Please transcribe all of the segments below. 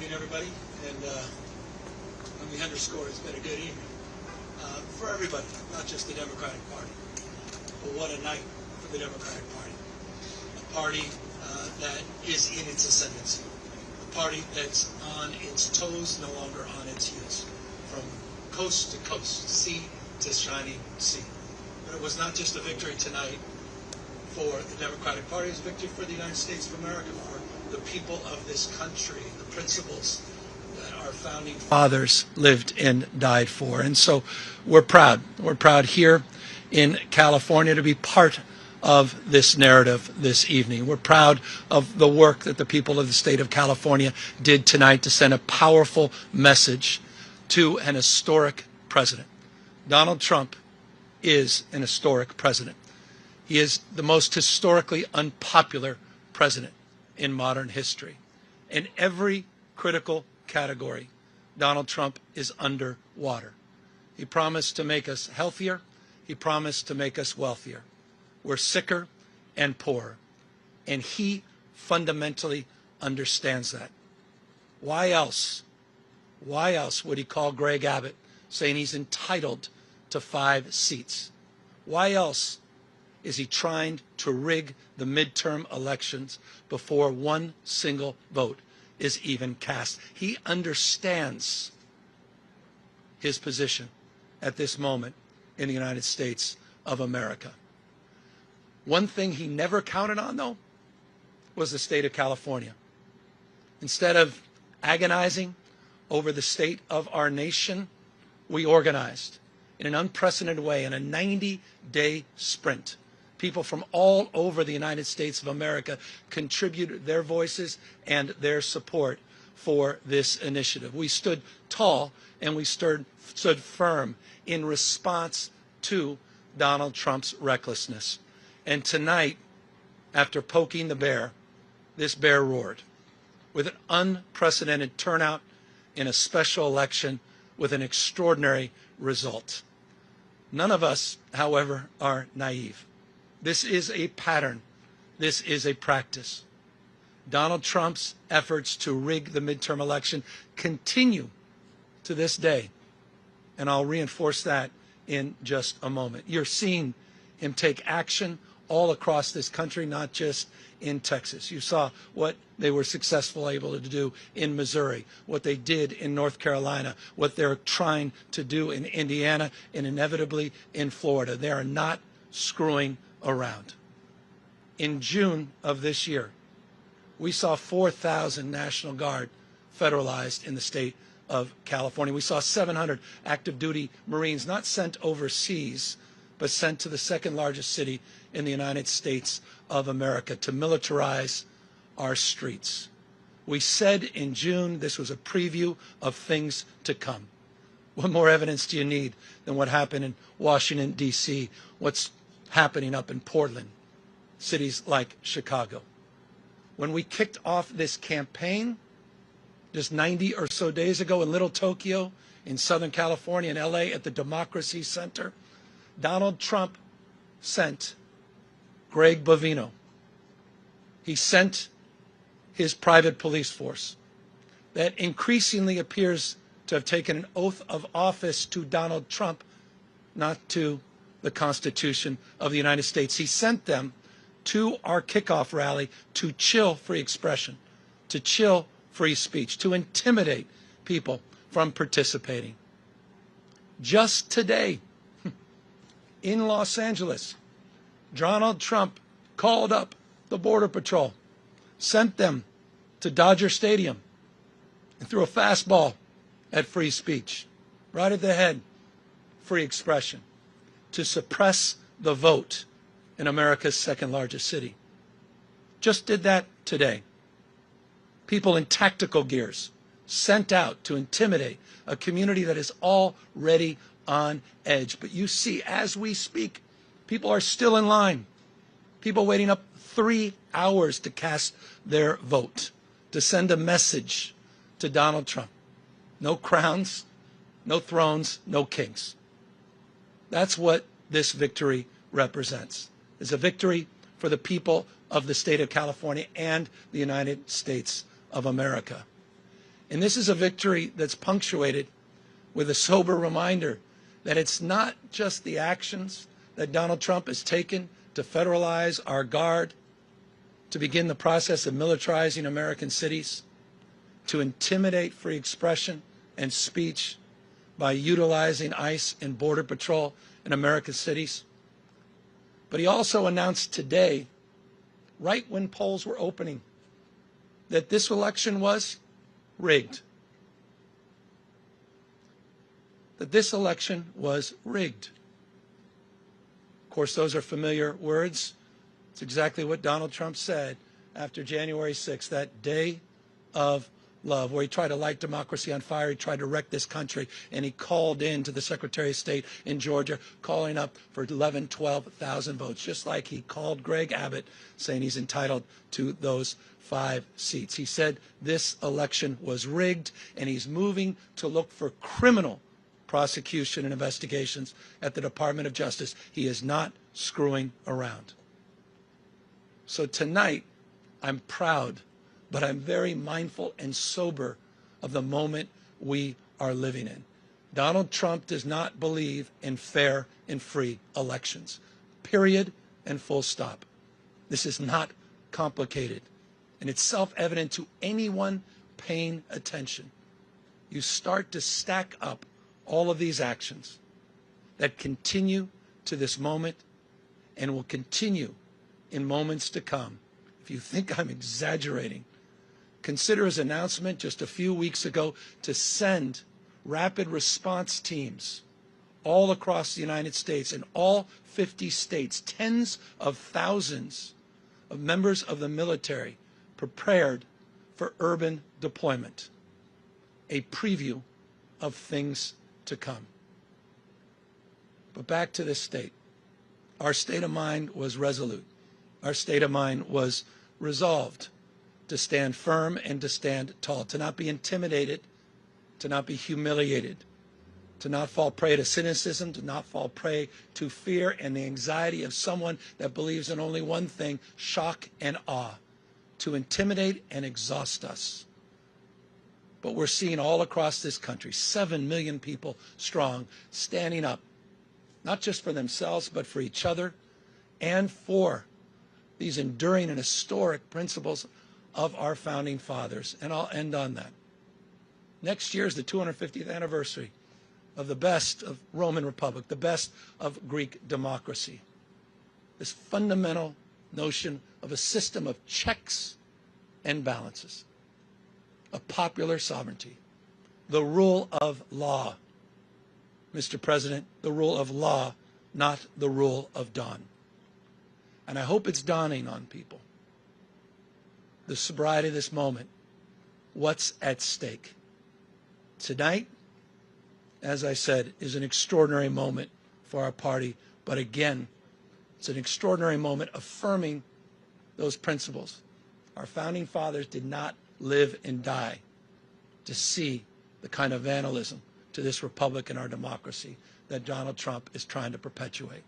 evening, everybody. And let me underscore, it's been a good evening for everybody, not just the Democratic Party. But what a night for the Democratic Party. A party that is in its ascendancy. A party that's on its toes, no longer on its heels. From coast to coast, sea to shining sea. But it was not just a victory tonight for the Democratic Party, it was a victory for the United States of America, for the people of this country, the principles that our founding fathers lived and died for. And so we're proud. We're proud here in California to be part of this narrative this evening. We're proud of the work that the people of the state of California did tonight to send a powerful message to an historic president. Donald Trump is an historic president. He is the most historically unpopular president in modern history. In every critical category, Donald Trump is underwater. He promised to make us healthier. He promised to make us wealthier. We're sicker and poorer. And he fundamentally understands that. Why else would he call Greg Abbott saying he's entitled to 5 seats? Why else is he trying to rig the midterm elections before one single vote is even cast? He understands his position at this moment in the United States of America. One thing he never counted on, though, was the state of California. Instead of agonizing over the state of our nation, we organized in an unprecedented way in a 90-day sprint. People from all over the United States of America contributed their voices and their support for this initiative. We stood tall and we stood firm in response to Donald Trump's recklessness. And tonight, after poking the bear, this bear roared with an unprecedented turnout in a special election with an extraordinary result. None of us, however, are naive. This is a pattern. This is a practice. Donald Trump's efforts to rig the midterm election continue to this day. And I'll reinforce that in just a moment. You're seeing him take action all across this country, not just in Texas. You saw what they were successfully able to do in Missouri, what they did in North Carolina, what they're trying to do in Indiana, and inevitably in Florida. They are not screwing around. In June of this year, we saw 4,000 National Guard federalized in the state of California. We saw 700 active duty Marines not sent overseas, but sent to the second largest city in the United States of America to militarize our streets. We said in June this was a preview of things to come. What more evidence do you need than what happened in Washington, D.C., what's happening up in Portland, cities like Chicago? When we kicked off this campaign just 90 or so days ago in Little Tokyo, in Southern California, in L.A., at the Democracy Center, Donald Trump sent Greg Bovino. He sent his private police force that increasingly appears to have taken an oath of office to Donald Trump, not to the Constitution of the United States. He sent them to our kickoff rally to chill free expression, to chill free speech, to intimidate people from participating. Just today, in Los Angeles, Donald Trump called up the Border Patrol, sent them to Dodger Stadium, and threw a fastball at free speech, right at the head, free expression, to suppress the vote in America's second largest city. Just did that today. People in tactical gears sent out to intimidate a community that is already on edge. But you see, as we speak, people are still in line. People waiting up 3 hours to cast their vote, to send a message to Donald Trump. No crowns, no thrones, no kings. That's what this victory represents. It's a victory for the people of the state of California and the United States of America. And this is a victory that's punctuated with a sober reminder that it's not just the actions that Donald Trump has taken to federalize our guard, to begin the process of militarizing American cities, to intimidate free expression and speech by utilizing ICE and Border Patrol in American cities. But he also announced today, right when polls were opening, that this election was rigged. That this election was rigged. Of course, those are familiar words. It's exactly what Donald Trump said after January 6th, that day of love, where he tried to light democracy on fire. He tried to wreck this country, and he called in to the Secretary of State in Georgia, calling up for 11, 12,000 votes, just like he called Greg Abbott, saying he's entitled to those 5 seats. He said this election was rigged, and he's moving to look for criminal prosecution and investigations at the Department of Justice. He is not screwing around. So tonight, I'm proud, but I'm very mindful and sober of the moment we are living in. Donald Trump does not believe in fair and free elections. Period and full stop. This is not complicated, and it's self-evident to anyone paying attention. You start to stack up all of these actions that continue to this moment and will continue in moments to come. If you think I'm exaggerating, consider his announcement just a few weeks ago to send rapid response teams all across the United States, in all 50 states, tens of thousands of members of the military prepared for urban deployment. A preview of things to come. But back to this state. Our state of mind was resolute. Our state of mind was resolved to stand firm and to stand tall, to not be intimidated, to not be humiliated, to not fall prey to cynicism, to not fall prey to fear and the anxiety of someone that believes in only one thing, shock and awe, to intimidate and exhaust us. But we're seeing all across this country, 7 million people strong, standing up, not just for themselves, but for each other and for these enduring and historic principles of our founding fathers. And I'll end on that. Next year is the 250th anniversary of the best of Roman Republic, the best of Greek democracy. This fundamental notion of a system of checks and balances, of popular sovereignty, the rule of law. Mr. President, the rule of law, not the rule of dawn. And I hope it's dawning on people, the sobriety of this moment, what's at stake. Tonight, as I said, is an extraordinary moment for our party, but again, it's an extraordinary moment affirming those principles. Our founding fathers did not live and die to see the kind of vandalism to this republic and our democracy that Donald Trump is trying to perpetuate.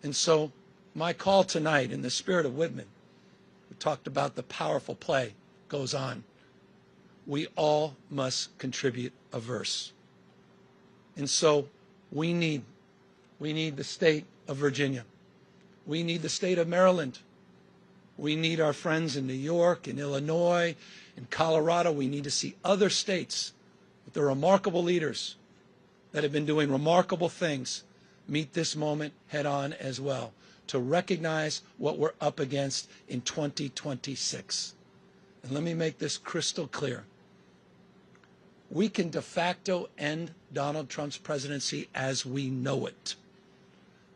And so my call tonight, in the spirit of Whitman, who talked about the powerful play, goes on. We all must contribute a verse. And so we need the state of Virginia. We need the state of Maryland. We need our friends in New York, in Illinois, in Colorado. We need to see other states with the remarkable leaders that have been doing remarkable things meet this moment head on as well, to recognize what we're up against in 2026. And let me make this crystal clear. We can de facto end Donald Trump's presidency as we know it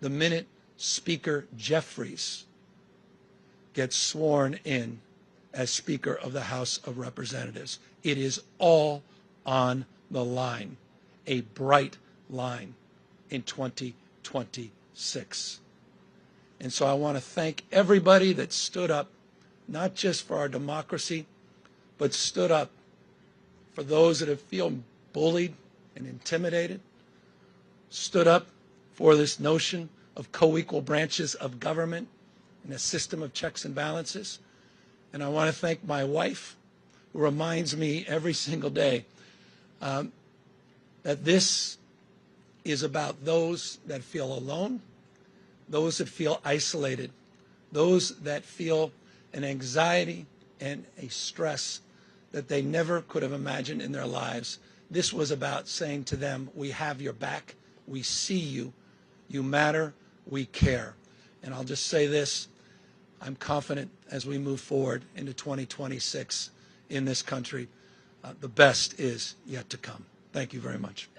the minute Speaker Jeffries gets sworn in as Speaker of the House of Representatives. It is all on the line, a bright line in 2026. And so I want to thank everybody that stood up, not just for our democracy, but stood up for those that have feel bullied and intimidated, stood up for this notion of co-equal branches of government and a system of checks and balances. And I want to thank my wife reminds me every single day that this is about those that feel alone, those that feel isolated, those that feel an anxiety and a stress that they never could have imagined in their lives. This was about saying to them, we have your back, we see you, you matter, we care. And I'll just say this, I'm confident as we move forward into 2026 in this country, the best is yet to come. Thank you very much.